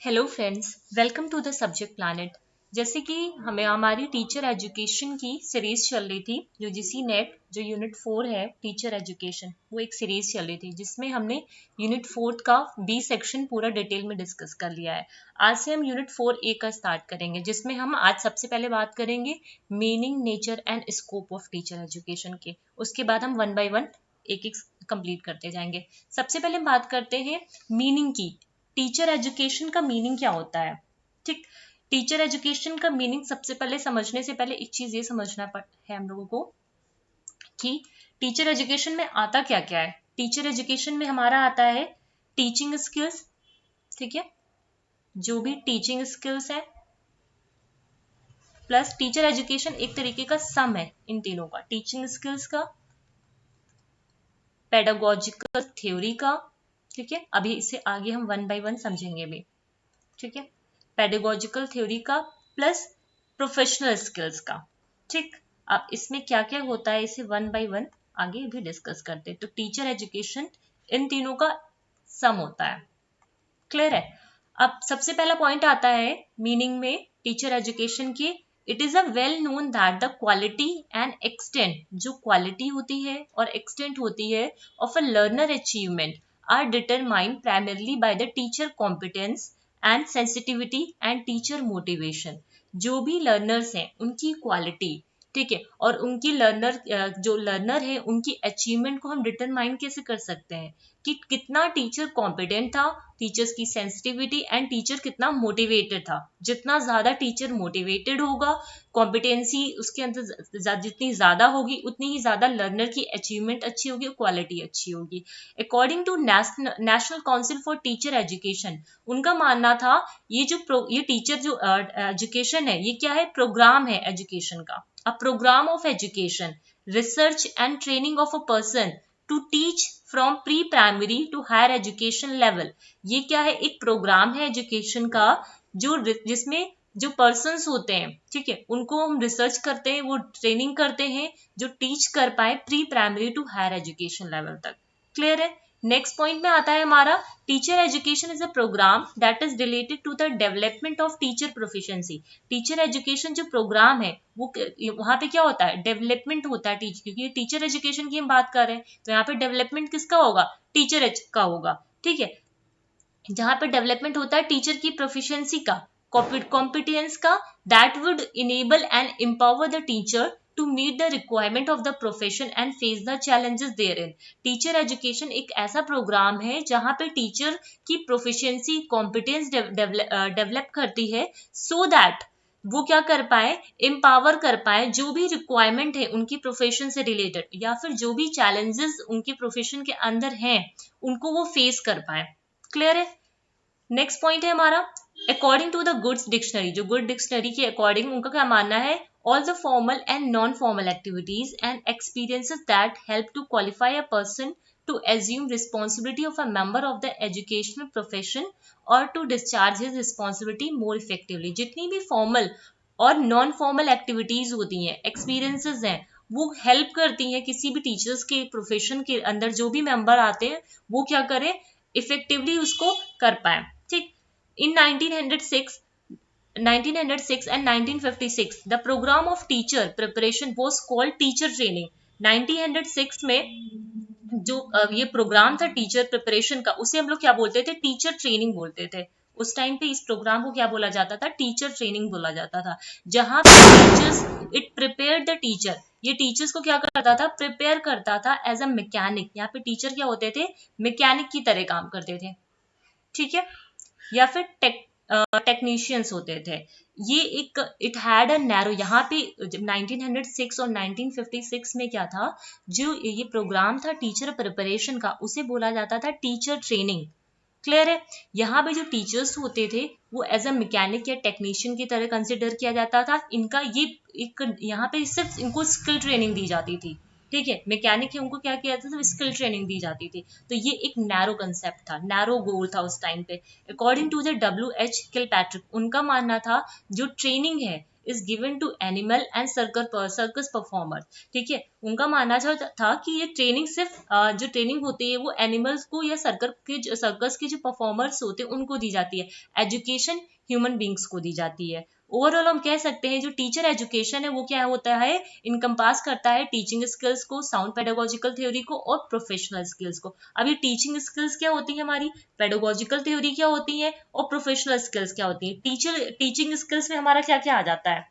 Hello friends, welcome to the subject planet. जैसे कि हमें हमारी टीचर एजुकेशन की सीरीज चल रही थी, यूजीसी नेट जो यूनिट 4 है टीचर एजुकेशन, वो एक सीरीज चल रही थी जिसमें हमने यूनिट 4 का बी सेक्शन पूरा डिटेल में डिस्कस कर लिया है। आज से हम यूनिट 4A का स्टार्ट करेंगे, जिसमें हम आज सबसे पहले बात करेंगे meaning, nature and scope of teacher education के। उसके बाद हम वन बाय वन एक एक कंप्लीट करते जाएंगे। सबसे पहले बात करते हैं मीनिंग की। टीचर एजुकेशन का मीनिंग क्या होता है? ठीक, टीचर एजुकेशन का मीनिंग सबसे पहले समझने से पहले एक चीज ये समझना है हम लोगों को कि टीचर एजुकेशन में आता क्या क्या है। टीचर एजुकेशन में हमारा आता है टीचिंग स्किल्स, ठीक है, जो भी टीचिंग स्किल्स है, प्लस टीचर एजुकेशन एक तरीके का सम है इन तीनों का, टीचिंग स्किल्स का, पेडागोजिकल थ्योरी का, ठीक है। अभी इसे आगे हम वन बाय वन समझेंगे भी, ठीक है। पेडागोजिकल थ्योरी का प्लस प्रोफेशनल स्किल्स का, ठीक। अब इसमें क्या क्या होता है इसे वन बाय वन आगे भी डिस्कस करते हैं। तो टीचर एजुकेशन इन तीनों का सम होता है, क्लियर है। अब सबसे पहला पॉइंट आता है मीनिंग में टीचर एजुकेशन की। It is a well known that the quality and extent, जो क्वालिटी होती है और एक्सटेंट होती है of a learner achievement are determined primarily by the teacher competence and sensitivity and teacher motivation. जो भी लर्नर्स हैं उनकी क्वालिटी, ठीक है, और उनकी जो लर्नर है उनकी अचीवमेंट को हम डिटरमाइन कैसे कर सकते हैं कि कितना टीचर कॉम्पिटेंट था, टीचर्स की सेंसिटिविटी एंड टीचर कितना मोटिवेटेड था। जितना ज्यादा टीचर मोटिवेटेड होगा, कॉम्पिटेंसी उसके अंदर जितनी ज्यादा होगी, उतनी ही ज्यादा लर्नर की अचीवमेंट अच्छी होगी, क्वालिटी अच्छी होगी। According to national council for teacher education, उनका मानना था ये टीचर जो एजुकेशन है, ये क्या है, प्रोग्राम है एजुकेशन का। A program of education, research and training of a person to teach from pre-primary to higher education level। ये क्या है, एक प्रोग्राम है एजुकेशन का जिसमें जो पर्सन्स होते हैं, ठीक है, उनको हम रिसर्च करते हैं, वो ट्रेनिंग करते हैं जो टीच कर पाए pre primary to higher education level तक, क्लियर है। नेक्स्ट पॉइंट में आता है हमारा teacher education is a programme that is related to the development of teacher proficiency. Teacher education जो प्रोग्राम है वो वहां पे क्या होता है, डेवलपमेंट होता है क्योंकि टीचर एजुकेशन की हम बात कर रहे हैं, तो यहाँ पे डेवलपमेंट किसका होगा, टीचर का होगा, ठीक है। जहां पे डेवलपमेंट होता है टीचर की प्रोफिशिएंसी का, कॉम्पिटेंस का, that would enable and empower the teacher to meet the requirement of the profession and face the challenges therein। Teacher education एक ऐसा प्रोग्राम है जहां पे टीचर की प्रोफिशिएंसी, कॉम्पिटेंस डेवलप करती है, सो दैट वो क्या कर पाए, एम्पावर कर पाए जो भी रिक्वायरमेंट है उनकी प्रोफेशन से रिलेटेड, या फिर जो भी चैलेंजेस उनकी प्रोफेशन के अंदर हैं उनको वो फेस कर पाए, क्लियर है। नेक्स्ट पॉइंट है हमारा according to the goods dictionary. जो गुड डिक्शनरी के अकॉर्डिंग उनका क्या मानना है, all the formal and non formal activities and experiences that help to qualify a person to assume responsibility of a member of the educational profession or to discharge his responsibility more effectively। जितनी भी formal और non formal activities होती हैं, experiences हैं, वो help करती हैं किसी भी टीचर्स के प्रोफेशन के अंदर जो भी मेंबर आते हैं वो क्या करें, इफेक्टिवली उसको कर पाए, ठीक। इन 1906 and 1956 the program of teacher preparation was called teacher training। 1906 में जो ये प्रोग्राम था टीचर प्रिपरेशन का, उसे हम लोग क्या बोलते थे, टीचर ट्रेनिंग बोलते थे। उस टाइम पे इस प्रोग्राम को क्या बोला जाता था, टीचर ट्रेनिंग बोला जाता था। जहां पे teachers it prepare the teacher, ये टीचर्स को क्या करता था, प्रिपेयर करता था एज अ मैकेनिक। यहाँ पे टीचर क्या होते थे, मैकेनिक की तरह काम करते थे, ठीक है, या फिर टेक्नीशियंस होते थे। ये एक इट हैड अ नैरो, यहाँ पे 1906 और 1956 में क्या था, जो ये प्रोग्राम था टीचर प्रिपरेशन का, उसे बोला जाता था टीचर ट्रेनिंग, क्लियर है। यहाँ पे जो टीचर्स होते थे वो एज अ मैकेनिक या टेक्नीशियन की तरह कंसिडर किया जाता था। इनका ये एक यहाँ पे सिर्फ इनको स्किल ट्रेनिंग दी जाती थी, ठीक है, मैकेनिक है उनको क्या किया जाता था, स्किल ट्रेनिंग दी जाती थी। तो ये एक नैरो कंसेप्ट था, नैरो गोल था उस टाइम पे। According to the W.H. Kilpatrick, उनका मानना था जो ट्रेनिंग है is given to animal and circus performers. ठीक है, उनका मानना था कि ये ट्रेनिंग सिर्फ जो ट्रेनिंग होती है वो एनिमल्स को या सर्कस के जो परफॉर्मर्स होते हैं उनको दी जाती है, एजुकेशन ह्यूमन बींग्स को दी जाती है। ओवरऑल हम कह सकते हैं जो टीचर एजुकेशन है वो क्या होता है, इनकम्पास करता है टीचिंग स्किल्स को, साउंड पेडागोजिकल थ्योरी को और प्रोफेशनल स्किल्स को। अभी टीचिंग स्किल्स क्या होती है हमारी, पेडागोजिकल थ्योरी क्या होती है और प्रोफेशनल स्किल्स क्या होती है। टीचिंग स्किल्स में हमारा क्या क्या आ जाता है,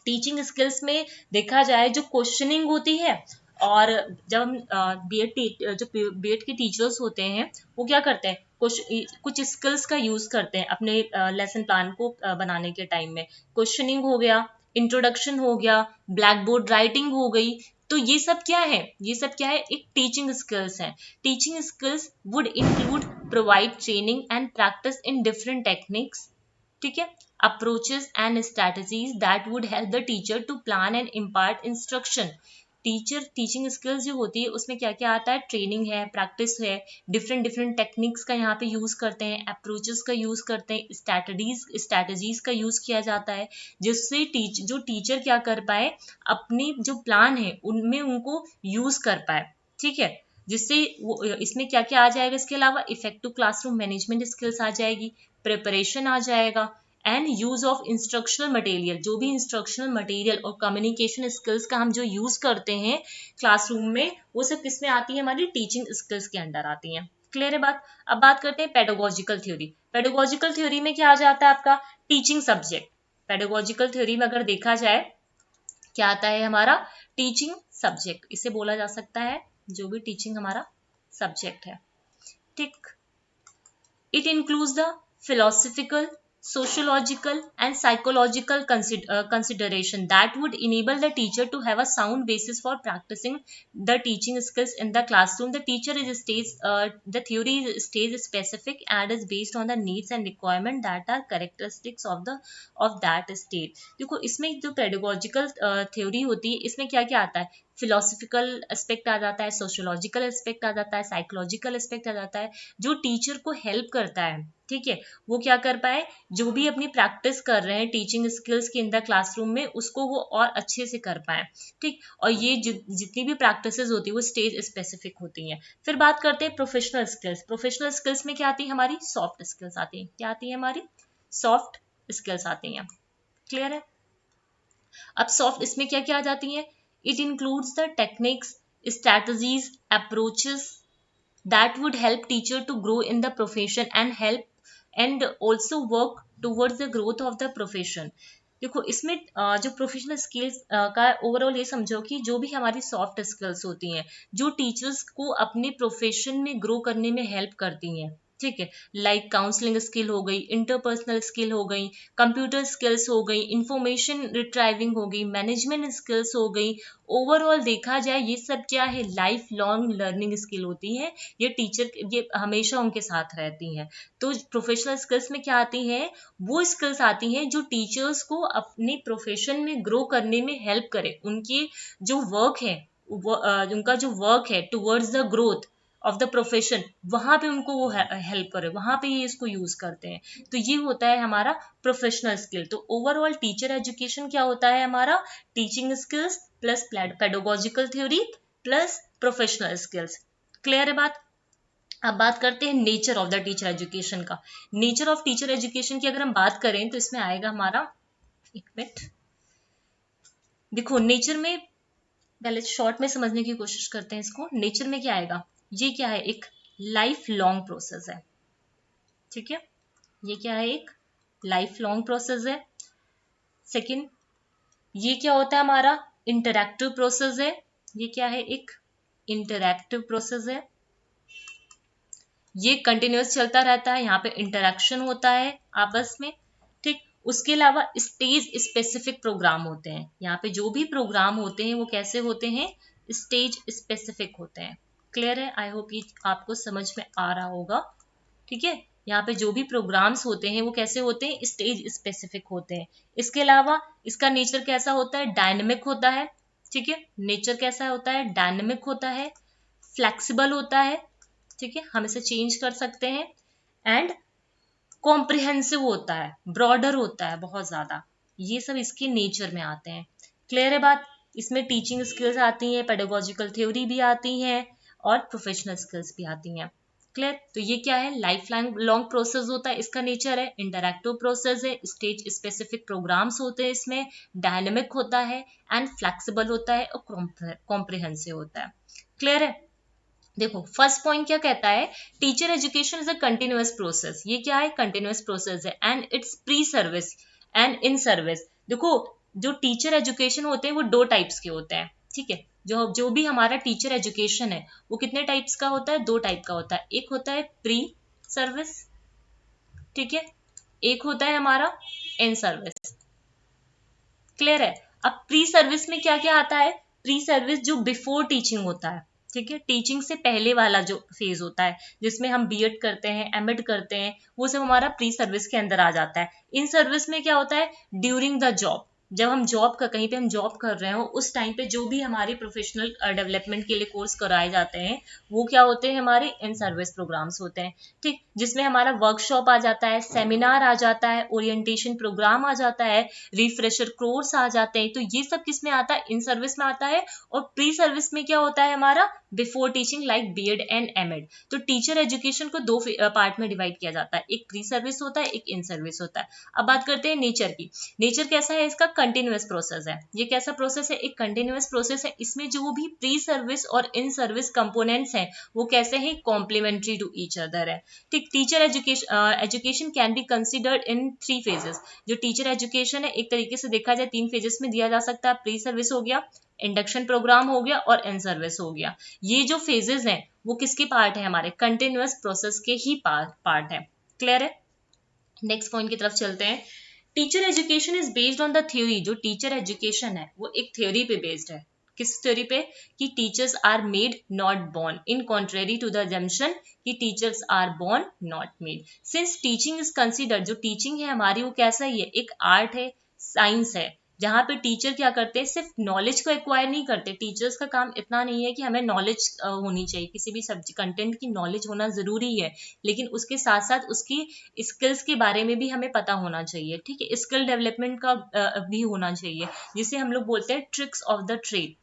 टीचिंग स्किल्स में देखा जाए जो क्वेश्चनिंग होती है, और जब हम बीएड के टीचर्स होते हैं वो क्या करते हैं, कुछ स्किल्स का यूज करते हैं अपने लेसन प्लान को बनाने के टाइम में। क्वेश्चनिंग हो गया, इंट्रोडक्शन हो गया, ब्लैक बोर्ड राइटिंग हो गई। तो ये सब क्या है, ये सब क्या है, एक टीचिंग स्किल्स है। Teaching skills would include provide training and practice in different techniques, ठीक है, approaches and strategies that would help the teacher to plan and impart instruction. Teaching skills जो होती है उसमें क्या क्या आता है, ट्रेनिंग है, प्रैक्टिस है, डिफरेंट टेक्निक्स का यहाँ पे यूज करते हैं, अप्रोचेस का यूज करते हैं, स्ट्रेटजीज का यूज किया जाता है, जिससे जो टीचर क्या कर पाए, अपनी जो प्लान है उनमें उनको यूज कर पाए। ठीक है, जिससे वो इसमें क्या क्या आ जाएगा, इसके अलावा इफेक्टिव क्लासरूम मैनेजमेंट स्किल्स आ जाएगी, प्रिपरेशन आ जाएगा, and use of instructional material, जो भी इंस्ट्रक्शनल मटेरियल और कम्युनिकेशन स्किल्स का हम जो यूज करते हैं क्लासरूम में, वो सब किसमें आती है, हमारी टीचिंग स्किल्स के अंडर आती हैं। क्लियर है बात। अब बात करते हैं पेडागोजिकल थ्योरी। पेडागोजिकल थ्योरी में क्या आ जाता है आपका, टीचिंग सब्जेक्ट। पेडागोजिकल थ्योरी में अगर देखा जाए क्या आता है हमारा, टीचिंग सब्जेक्ट, इसे बोला जा सकता है जो भी टीचिंग हमारा सब्जेक्ट है। ठीक, it includes the philosophical, sociological and psychological consideration that would enable the teacher to have a sound basis for practicing the teaching skills in the classroom. The theory is stage specific and is based on the needs and requirement that are characteristics of that state. देखो इसमें जो pedagogical theory होती है इसमें क्या क्या आता है, फिलोसफिकल एस्पेक्ट आ जाता है, सोशियोलॉजिकल एस्पेक्ट आ जाता है, साइकोलॉजिकल एस्पेक्ट आ जाता है, जो टीचर को हेल्प करता है। ठीक है, वो क्या कर पाए, जो भी अपनी प्रैक्टिस कर रहे हैं टीचिंग स्किल्स की इन द क्लासरूम में, उसको वो और अच्छे से कर पाए। ठीक, और ये जितनी भी प्रैक्टिसेस होती है वो स्टेज स्पेसिफिक होती हैं। फिर बात करते हैं प्रोफेशनल स्किल्स। प्रोफेशनल स्किल्स में क्या आती है हमारी, सॉफ्ट स्किल्स आती है। क्या आती है हमारी, सॉफ्ट स्किल्स आती हैं। क्लियर है। अब सॉफ्ट इसमें क्या क्या आ जाती हैं, it includes the techniques, strategies, approaches that would help teacher to grow in the profession and also work towards the growth of the profession. देखो इसमें जो प्रोफेशनल स्किल्स का ओवरऑल ये समझो कि जो भी हमारी सॉफ्ट स्किल्स होती हैं जो टीचर्स को अपने प्रोफेशन में ग्रो करने में हेल्प करती हैं। ठीक है, लाइक काउंसलिंग स्किल हो गई, इंटरपर्सनल स्किल हो गई, कंप्यूटर स्किल्स हो गई, इंफॉर्मेशन रिट्राइविंग हो गई, मैनेजमेंट स्किल्स हो गई। ओवरऑल देखा जाए ये सब क्या है, लाइफ लॉन्ग लर्निंग स्किल होती है। ये हमेशा उनके साथ रहती हैं। तो प्रोफेशनल स्किल्स में क्या आती हैं, वो स्किल्स आती हैं जो टीचर्स को अपने प्रोफेशन में ग्रो करने में हेल्प करे। उनकी जो वर्क है उनका जो वर्क है towards the growth of the profession, वहां पे उनको वो हेल्प करे, वहां पे ये इसको यूज करते हैं। तो ये होता है हमारा प्रोफेशनल स्किल। तो ओवरऑल टीचर एजुकेशन क्या होता है हमारा, teaching skills plus pedagogical theory plus professional skills. Clear है बात। अब बात करते हैं nature of the teacher education का। नेचर ऑफ टीचर एजुकेशन की अगर हम बात करें तो इसमें आएगा हमारा, एक मिनट देखो, नेचर में पहले शॉर्ट में समझने की कोशिश करते हैं इसको। नेचर में क्या आएगा, ये क्या है, एक लाइफ लॉन्ग प्रोसेस है। ठीक है, ये क्या है, एक लाइफ लॉन्ग प्रोसेस है। सेकंड, ये क्या होता है हमारा, इंटरैक्टिव प्रोसेस है। ये क्या है, एक इंटरैक्टिव प्रोसेस है। ये कंटिन्यूअस चलता रहता है, यहाँ पे इंटरैक्शन होता है आपस में। ठीक, उसके अलावा स्टेज स्पेसिफिक प्रोग्राम होते हैं। यहाँ पे जो भी प्रोग्राम होते हैं वो कैसे होते हैं, स्टेज स्पेसिफिक होते हैं। क्लियर है, आई होप ये आपको समझ में आ रहा होगा। ठीक है, यहाँ पे जो भी प्रोग्राम्स होते हैं वो कैसे होते हैं, स्टेज स्पेसिफिक होते हैं। इसके अलावा इसका नेचर कैसा होता है, डायनेमिक होता है। ठीक है, नेचर कैसा होता है, डायनेमिक होता है, फ्लेक्सिबल होता है। ठीक है, हम इसे चेंज कर सकते हैं, एंड कॉम्प्रिहेंसिव होता है, ब्रॉडर होता है बहुत ज्यादा। ये सब इसके नेचर में आते हैं। क्लियर है बात? इसमें टीचिंग स्किल्स आती हैं, पेडागोजिकल थ्योरी भी आती हैं और प्रोफेशनल स्किल्स भी आती हैं। क्लियर? तो ये क्या है, लाइफ लॉन्ग प्रोसेस होता है, इसका नेचर है, इंटरैक्टिव प्रोसेस है, स्टेज स्पेसिफिक प्रोग्राम्स होते हैं इसमें, डायनेमिक होता है एंड फ्लेक्सिबल होता है और कॉम्प्रिहेंसिव होता है। क्लियर है? देखो फर्स्ट पॉइंट क्या कहता है, teacher education is a continuous process. ये क्या है, कंटिन्यूअस प्रोसेस है and it's pre service and in service. देखो जो टीचर एजुकेशन होते हैं वो दो टाइप्स के होते हैं, ठीक है। जो जो भी हमारा टीचर एजुकेशन है वो कितने टाइप्स का होता है, दो टाइप का होता है। एक होता है प्री सर्विस, ठीक है, एक होता है हमारा इन सर्विस। क्लियर है? अब प्री सर्विस में क्या क्या आता है, प्री सर्विस जो बिफोर टीचिंग होता है, ठीक है, टीचिंग से पहले वाला जो फेज होता है जिसमें हम बीएड करते हैं, एमएड करते हैं, वो सब हमारा प्री सर्विस के अंदर आ जाता है। इन सर्विस में क्या होता है, ड्यूरिंग द जॉब, जब हम जॉब का कहीं पे हम जॉब कर रहे हो उस टाइम पे जो भी हमारे प्रोफेशनल डेवलपमेंट के लिए कोर्स कराए जाते हैं वो क्या होते हैं, हमारे इन सर्विस प्रोग्राम्स होते हैं, ठीक, जिसमें हमारा वर्कशॉप आ जाता है, सेमिनार आ जाता है, ओरिएंटेशन प्रोग्राम आ जाता है, रिफ्रेशर कोर्स आ जाते हैं। तो ये सब किस में आता है, इन सर्विस में आता है। और प्री सर्विस में क्या होता है हमारा, before teaching like BEd and MEd. तो टीचर एजुकेशन को दो पार्ट में डिवाइड किया जाता है, एक प्री सर्विस होता है, एक इन सर्विस होता है। अब बात करते हैं नेचर की। नेचर कैसा है इसका, कंटिन्यूअस प्रोसेस है। ये कैसा प्रोसेस है, एक कंटिन्यूअस प्रोसेस है। इसमें जो भी प्री सर्विस और इन सर्विस कंपोनेंट्स हैं वो कैसे हैं, कॉम्प्लीमेंट्री टू ईच अदर है, ठीक। Teacher education can be considered in 3 phases. जो टीचर एजुकेशन है एक तरीके से देखा जाए 3 फेजेस में दिया जा सकता है। प्री सर्विस हो गया, इंडक्शन प्रोग्राम हो गया और इन सर्विस हो गया। ये जो फेजेस हैं वो किसके पार्ट है, हमारे कंटिन्यूअस प्रोसेस के ही पार्ट है। क्लियर है? नेक्स्ट पॉइंट की तरफ चलते हैं। Teacher education is based on the theory. जो टीचर एजुकेशन है वो एक थ्योरी पे बेस्ड है। किस थ्योरी पे, कि teachers are made not born, in contrary to the assumption कि teachers are born not made. Since teaching is considered, जो टीचिंग है हमारी वो कैसा ही है, एक आर्ट है, साइंस है, जहाँ पे टीचर क्या करते हैं, सिर्फ नॉलेज को एक्वायर नहीं करते। टीचर्स का काम इतना नहीं है कि हमें नॉलेज होनी चाहिए, किसी भी सब्जेक्ट कंटेंट की नॉलेज होना जरूरी है, लेकिन उसके साथ साथ उसकी स्किल्स के बारे में भी हमें पता होना चाहिए, ठीक है, स्किल डेवलपमेंट का भी होना चाहिए, जिसे हम लोग बोलते हैं tricks of the trade,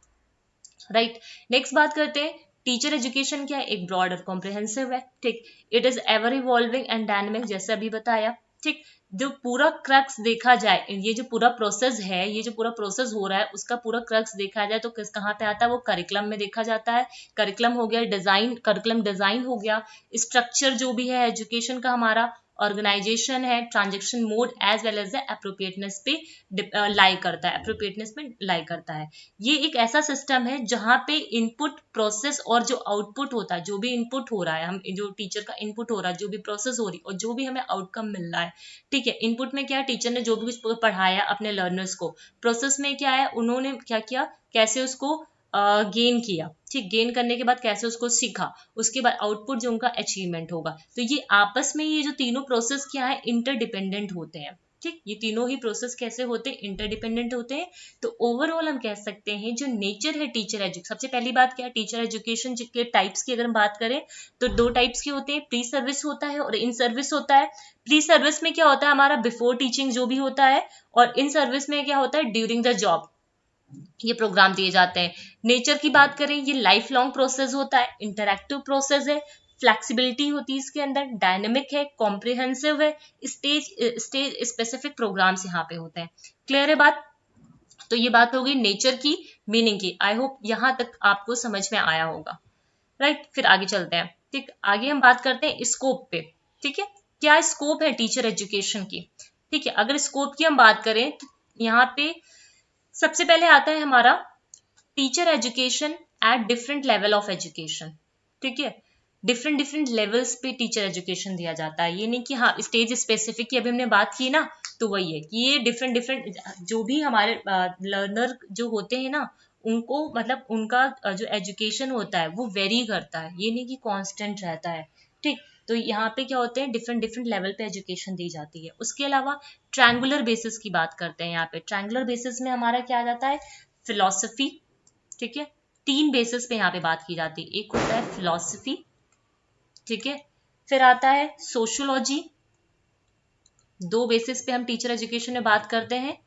right. Next बात करते हैं, टीचर एजुकेशन क्या है, एक ब्रॉड और कॉम्प्रिहेंसिव है, ठीक। It is ever evolving and dynamic, जैसे अभी बताया, ठीक। जो पूरा क्रक्स देखा जाए, ये जो पूरा प्रोसेस है, ये जो पूरा प्रोसेस हो रहा है उसका पूरा क्रक्स देखा जाए तो किस कहाँ पे आता है, वो करिकुलम में देखा जाता है। करिकुलम हो गया डिजाइन, करिकुलम डिजाइन हो गया, स्ट्रक्चर जो भी है एजुकेशन का हमारा, ऑर्गेनाइजेशन है, transaction mode as well as the appropriateness पे लाई करता है, अप्रोप्रिएटनेस में लाई करता है। ये एक ऐसा सिस्टम है जहां पे इनपुट प्रोसेस और जो आउटपुट होता है, जो भी इनपुट हो रहा है, हम जो टीचर का इनपुट हो रहा है, जो भी प्रोसेस हो रही है और जो भी हमें आउटकम मिल रहा है, ठीक है। इनपुट में क्या है, टीचर ने जो भी कुछ पढ़ाया अपने लर्नर्स को, प्रोसेस में क्या है, उन्होंने क्या किया, कैसे उसको गेन किया, ठीक, गेन करने के बाद कैसे उसको सीखा, उसके बाद आउटपुट जो उनका अचीवमेंट होगा। तो ये आपस में, ये जो तीनों प्रोसेस क्या है, इंटरडिपेंडेंट होते हैं, ठीक। ये तीनों ही प्रोसेस कैसे होते हैं, इंटरडिपेंडेंट होते हैं। तो ओवरऑल हम कह सकते हैं जो नेचर है टीचर एजुकेशन, सबसे पहली बात क्या है, टीचर एजुकेशन के टाइप्स की अगर हम बात करें तो दो टाइप्स के होते हैं, प्री सर्विस होता है और इन सर्विस होता है। प्री सर्विस में क्या होता है, हमारा बिफोर टीचिंग जो भी होता है, और इन सर्विस में क्या होता है, ड्यूरिंग द जॉब ये प्रोग्राम दिए जाते हैं। नेचर की बात करें, ये लाइफ लॉन्ग प्रोसेस होता है, इंटरैक्टिव प्रोसेस है, फ्लेक्सिबिलिटी होती है इसके अंदर, डायनेमिक है, कॉम्प्रिहेंसिव है, स्टेज स्पेसिफिक प्रोग्राम्स यहाँ पे होते हैं। क्लियर है बात? तो ये बात हो गई नेचर की, मीनिंग की। आई होप यहां तक आपको समझ में आया होगा, राइट। फिर आगे चलते हैं, ठीक। आगे हम बात करते हैं स्कोप पे, ठीक है, क्या स्कोप है टीचर एजुकेशन की, ठीक है। अगर स्कोप की हम बात करें तो यहाँ पे सबसे पहले आता है हमारा teacher education at different level of education, ठीक है। डिफरेंट डिफरेंट लेवल्स पे टीचर एजुकेशन दिया जाता है। ये नहीं कि हाँ स्टेज स्पेसिफिक की अभी हमने बात की ना, तो वही है कि ये डिफरेंट डिफरेंट जो भी हमारे लर्नर जो होते हैं ना, उनको मतलब उनका जो एजुकेशन होता है वो वेरी करता है, ये नहीं कि कांस्टेंट रहता है, ठीक। तो यहाँ पे क्या होते हैं, डिफरेंट डिफरेंट लेवल पे एजुकेशन दी जाती है। उसके अलावा ट्रायंगुलर बेसिस की बात करते हैं। यहाँ पे ट्रायंगुलर बेसिस में हमारा क्या आ जाता है, फिलॉसफी, ठीक है। 3 बेसिस पे यहाँ पे बात की जाती है, एक होता है फिलॉसफी, ठीक है, फिर आता है सोशियोलॉजी, 2 बेसिस पे हम टीचर एजुकेशन में बात करते हैं,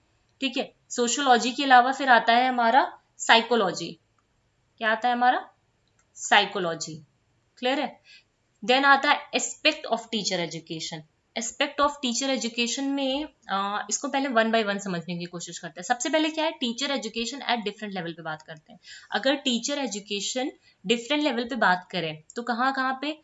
ठीक है। सोशियोलॉजी के अलावा फिर आता है हमारा साइकोलॉजी। क्या आता है हमारा? साइकोलॉजी। क्लियर है? देन आता है aspect of teacher education. Aspect of teacher education में इसको पहले वन बाय वन समझने की कोशिश करते हैं। सबसे पहले क्या है? Teacher education at different level पे बात करते हैं। अगर टीचर एजुकेशन डिफरेंट लेवल पे बात करें तो कहाँ कहाँ पे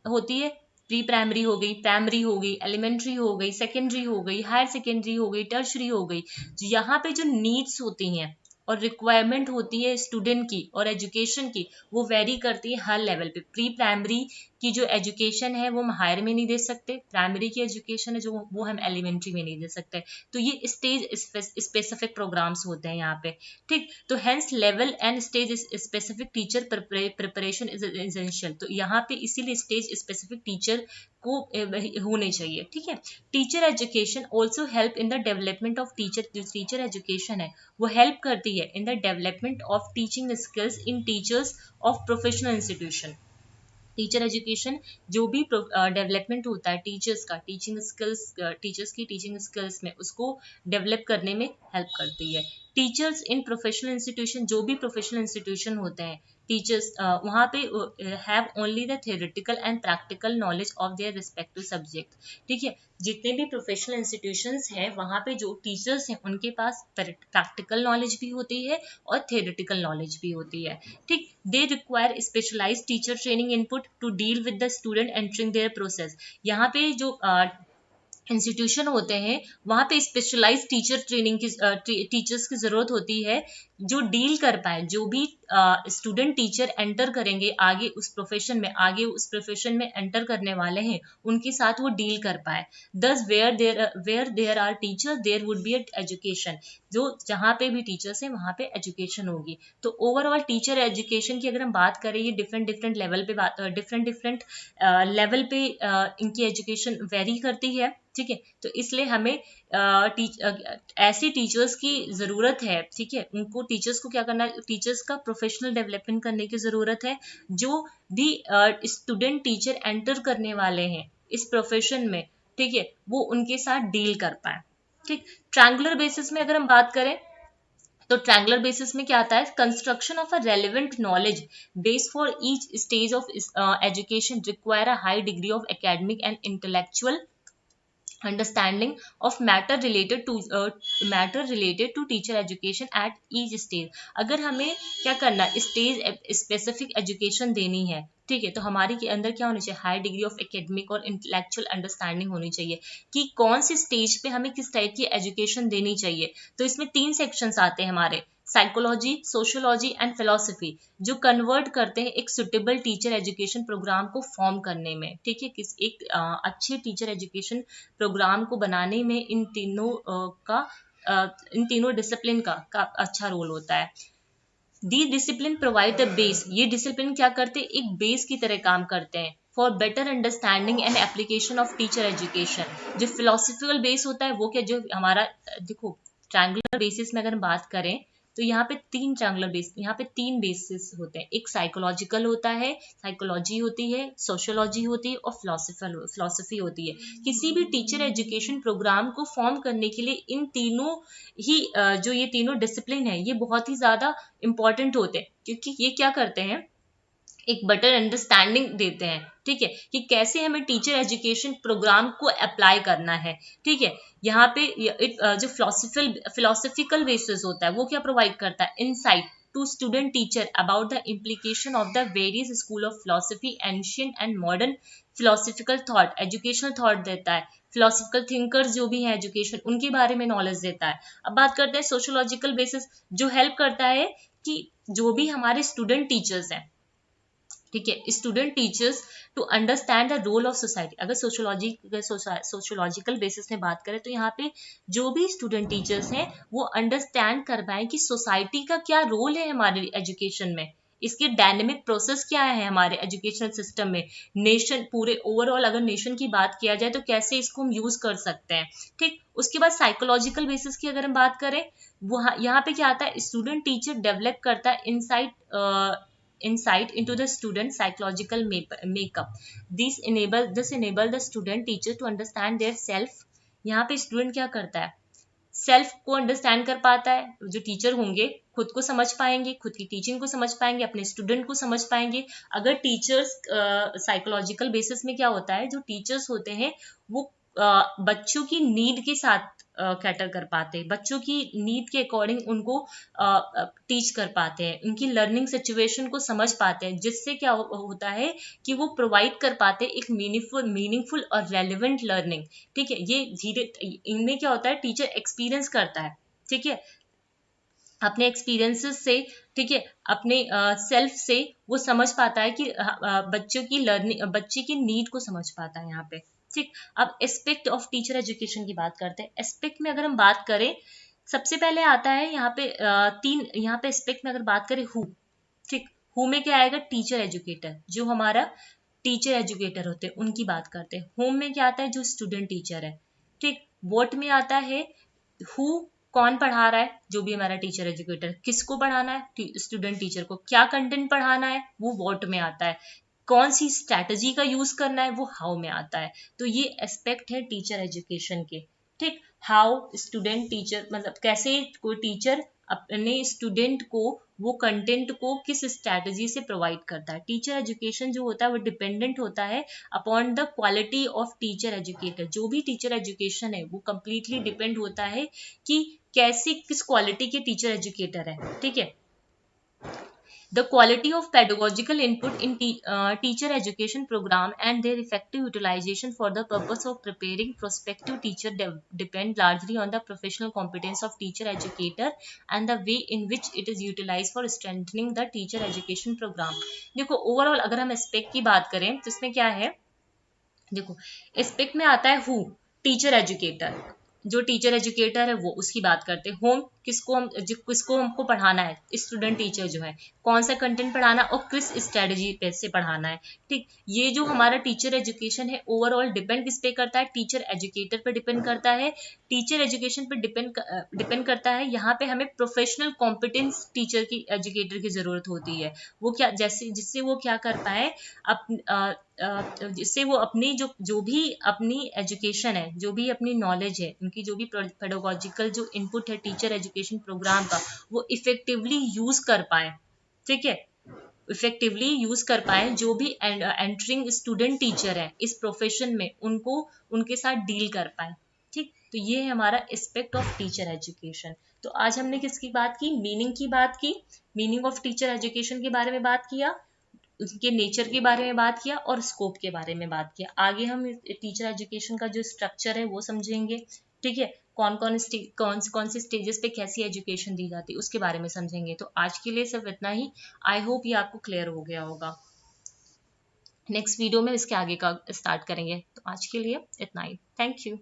होती है? प्री प्राइमरी हो गई, प्राइमरी हो गई, एलिमेंट्री हो गई, सेकेंडरी हो गई, हायर सेकेंडरी हो गई, टर्शरी हो गई। यहाँ पे जो नीड्स होती हैं और रिक्वायरमेंट होती है स्टूडेंट की और एजुकेशन की, वो वेरी करती है हर लेवल पे। प्री प्राइमरी की जो एजुकेशन है वो हम हायर में नहीं दे सकते, प्राइमरी की एजुकेशन है जो वो हम एलिमेंट्री में नहीं दे सकते। तो ये स्टेज स्पेसिफिक प्रोग्राम्स होते हैं यहाँ पे। ठीक, तो hence level and stage specific teacher preparation is essential. तो यहाँ पे इसीलिए स्टेज स्पेसिफिक टीचर को होने चाहिए। ठीक है। Teacher education also help in the development of teacher. जो टीचर एजुकेशन है वो हेल्प करती है in the development of teaching skills in teachers of professional institution. Teacher education जो भी डेवलपमेंट होता है टीचर्स का, टीचिंग स्किल्स, टीचर्स की टीचिंग स्किल्स में, उसको डेवलप करने में हेल्प करती है। टीचर्स इन प्रोफेशनल इंस्टीट्यूशन, जो भी प्रोफेशनल इंस्टीट्यूशन होते हैं, टीचर्स वहाँ पे have only the theoretical and practical knowledge of their respective subject. ठीक है। जितने भी प्रोफेशनल इंस्टीट्यूशंस हैं वहाँ पे जो टीचर्स हैं उनके पास प्रैक्टिकल नॉलेज भी होती है और थियोरेटिकल नॉलेज भी होती है। ठीक, they require specialised teacher training input to deal with the student entering their process. यहाँ पे जो इंस्टीट्यूशन होते हैं वहाँ पे स्पेशलाइज्ड टीचर ट्रेनिंग की टीचर्स की जरूरत होती है जो डील कर पाए, जो भी स्टूडेंट टीचर एंटर करेंगे आगे उस प्रोफेशन में, आगे उस प्रोफेशन में एंटर करने वाले हैं उनके साथ वो डील कर पाए। Thus where there are teacher there would be education. जो जहाँ पे भी टीचर्स हैं वहाँ पे एजुकेशन होगी। तो ओवरऑल टीचर एजुकेशन की अगर हम बात करें, ये डिफरेंट डिफरेंट लेवल पे डिफरेंट डिफरेंट लेवल पे इनकी एजुकेशन वेरी करती है। ठीक है। तो इसलिए हमें ऐसे टीचर्स की ज़रूरत है। ठीक है। उनको टीचर्स को क्या करना है? टीचर्स का प्रोफेशनल डेवलपमेंट करने की ज़रूरत है। जो भी स्टूडेंट टीचर एंटर करने वाले हैं इस प्रोफेशन में, ठीक है, वो उनके साथ डील कर पाए। ठीक, ट्रायंगुलर बेसिस में अगर हम बात करें तो ट्रायंगुलर बेसिस में क्या आता है? Construction of a relevant knowledge base for each stage of education require a high degree of academic and intellectual understanding of matter related to teacher education at each stage। अगर हमें क्या करना, stage specific education देनी है, ठीक है, तो हमारे के अंदर क्या होनी चाहिए? हाई डिग्री ऑफ एकेडमिक और इंटेलेक्चुअल अंडरस्टैंडिंग होनी चाहिए कि कौन सी स्टेज पे हमें किस टाइप की एजुकेशन देनी चाहिए। तो इसमें 3 सेक्शंस आते हैं हमारे, साइकोलॉजी, सोशियोलॉजी एंड फिलोसफी, जो कन्वर्ट करते हैं एक सुटेबल टीचर एजुकेशन प्रोग्राम को फॉर्म करने में। ठीक है। किस एक अच्छे टीचर एजुकेशन प्रोग्राम को बनाने में इन तीनों डिसिप्लिन का अच्छा रोल होता है। दी डिसिप्लिन प्रोवाइड द बेस। ये डिसिप्लिन क्या करते हैं? एक बेस की तरह काम करते हैं for better understanding and application of teacher education. जो फिलोसफिकल बेस होता है वो क्या, जो हमारा देखो ट्रायंगुलर बेसिस में अगर हम बात करें तो यहाँ पे 3 ट्रायंगुलर बेस, यहाँ पे 3 बेसिस होते हैं। एक साइकोलॉजिकल होता है, साइकोलॉजी होती है, सोशियोलॉजी होती है और फिलोसफी होती है। किसी भी टीचर एजुकेशन प्रोग्राम को फॉर्म करने के लिए इन तीनों ही जो ये तीनों डिसिप्लिन है ये बहुत ही ज्यादा इंपॉर्टेंट होते हैं, क्योंकि ये क्या करते हैं? एक बेटर अंडरस्टैंडिंग देते हैं। ठीक है, कि कैसे हमें टीचर एजुकेशन प्रोग्राम को अप्लाई करना है। ठीक है। यहाँ पे जो फिलोसफिकल बेसिस होता है वो क्या प्रोवाइड करता है? Insight to student teacher about the implication of the various school of philosophy, ancient and modern philosophical thought, educational thought देता है। फिलोसफिकल थिंकर्स जो भी हैं एजुकेशन, उनके बारे में नॉलेज देता है। अब बात करते हैं सोशियोलॉजिकल बेसिस, जो हेल्प करता है कि जो भी हमारे स्टूडेंट टीचर्स हैं, ठीक है, student teachers to understand the role of society. अगर सोशियोलॉजिकल बेसिस में बात करें तो यहाँ पे जो भी स्टूडेंट टीचर्स हैं वो अंडरस्टैंड कर पाए कि सोसाइटी का क्या रोल है हमारे एजुकेशन में, इसके डायनेमिक प्रोसेस क्या है हमारे एजुकेशनल सिस्टम में, नेशन पूरे ओवरऑल अगर नेशन की बात किया जाए तो कैसे इसको हम यूज कर सकते हैं। ठीक, उसके बाद साइकोलॉजिकल बेसिस की अगर हम बात करें, वो यहाँ पे क्या आता है? स्टूडेंट टीचर डेवलप करता है insight into the student psychological makeup. This enable the student teacher to understand their self। यहाँ पे स्टूडेंट क्या करता है? सेल्फ को अंडरस्टैंड कर पाता है, जो टीचर होंगे खुद को समझ पाएंगे, खुद की टीचिंग को समझ पाएंगे, अपने स्टूडेंट को समझ पाएंगे। अगर टीचर्स साइकोलॉजिकल बेसिस में क्या होता है, जो टीचर्स होते हैं वो बच्चों की नीड के साथ कैटर कर पाते हैं, बच्चों की नीड के अकॉर्डिंग उनको टीच कर पाते हैं, उनकी लर्निंग सिचुएशन को समझ पाते हैं, जिससे क्या होता है कि वो प्रोवाइड कर पाते हैं एक मीनिंगफुल और रेलिवेंट लर्निंग। ठीक है, ये धीरे इनमें क्या होता है, टीचर एक्सपीरियंस करता है, ठीक है, अपने एक्सपीरियंसेस से, ठीक है, अपने सेल्फ से वो समझ पाता है कि बच्चों की लर्निंग, बच्चे की नीड को समझ पाता है यहाँ पे। ठीक, अब एस्पेक्ट ऑफ टीचर एजुकेशन की बात करते हैं। एस्पेक्ट में अगर हम बात करें, सबसे पहले आता है यहाँ पे तीन, यहाँ पे एस्पेक्ट में अगर बात करें हु, ठीक, हु में क्या आएगा, टीचर एजुकेटर, जो हमारा टीचर एजुकेटर होते हैं उनकी बात करते हैं। होम में क्या आता है, जो स्टूडेंट टीचर है। ठीक, वॉट में आता है हु, कौन पढ़ा रहा है, जो भी हमारा टीचर एजुकेटर, किसको पढ़ाना है, स्टूडेंट टीचर को, क्या कंटेंट पढ़ाना है, वो व्हाट में आता है, कौन सी स्ट्रैटेजी का यूज करना है, वो हाउ में आता है। तो ये एस्पेक्ट है टीचर एजुकेशन के। ठीक, हाउ स्टूडेंट टीचर, मतलब कैसे कोई टीचर अपने स्टूडेंट को वो कंटेंट को किस स्ट्रैटेजी से प्रोवाइड करता है। टीचर एजुकेशन जो होता है वो डिपेंडेंट होता है upon the quality of teacher educator. जो भी टीचर एजुकेशन है वो कंप्लीटली डिपेंड होता है कि कैसी, किस क्वालिटी के टीचर एजुकेटर है। ठीक है, the quality of pedagogical input in teacher education program and their effective utilization for the purpose of preparing prospective teacher depend largely on the professional competence of teacher educator and the way in which it is utilized for strengthening the teacher education program। देखो overall अगर हम aspect की बात करें तो इसमें क्या है, देखो एस्पेक्ट में आता है हु, टीचर एजुकेटर, जो टीचर एजुकेटर है वो उसकी बात करते हैं। होम, किसको हमको पढ़ाना है, स्टूडेंट टीचर जो है, कौन सा कंटेंट पढ़ाना और किस स्ट्रेटजी पे से पढ़ाना है। ठीक, ये जो हमारा टीचर एजुकेशन है ओवरऑल डिपेंड किस पे करता है, टीचर एजुकेटर पे डिपेंड करता है। टीचर एजुकेशन पे डिपेंड करता है। यहाँ पे हमें प्रोफेशनल कॉम्पिटेंस टीचर की, एजुकेटर की जरूरत होती है। वो क्या, जैसे जिससे वो क्या कर पाए, जिससे वो अपनी जो भी अपनी एजुकेशन है, जो भी अपनी नॉलेज है, उनकी जो भी पेडागोजिकल जो इनपुट है टीचर एजुकेशन प्रोग्राम का, वो इफेक्टिवली यूज कर पाए। ठीक है, इफेक्टिवली यूज कर पाए, जो भी एंटरिंग स्टूडेंट टीचर है इस प्रोफेशन में, उनको उनके साथ डील कर पाए। ठीक, तो ये है हमारा एस्पेक्ट ऑफ टीचर एजुकेशन। तो आज हमने किसकी बात की, मीनिंग की बात की, मीनिंग ऑफ टीचर एजुकेशन के बारे में बात किया, उसके नेचर के बारे में बात किया और स्कोप के बारे में बात किया। आगे हम टीचर एजुकेशन का जो स्ट्रक्चर है वो समझेंगे। ठीक है, कौन से स्टेजेस पे कैसी एजुकेशन दी जाती है उसके बारे में समझेंगे। तो आज के लिए सिर्फ इतना ही। आई होप ये आपको क्लियर हो गया होगा। नेक्स्ट वीडियो में इसके आगे का स्टार्ट करेंगे। तो आज के लिए इतना ही। Thank you.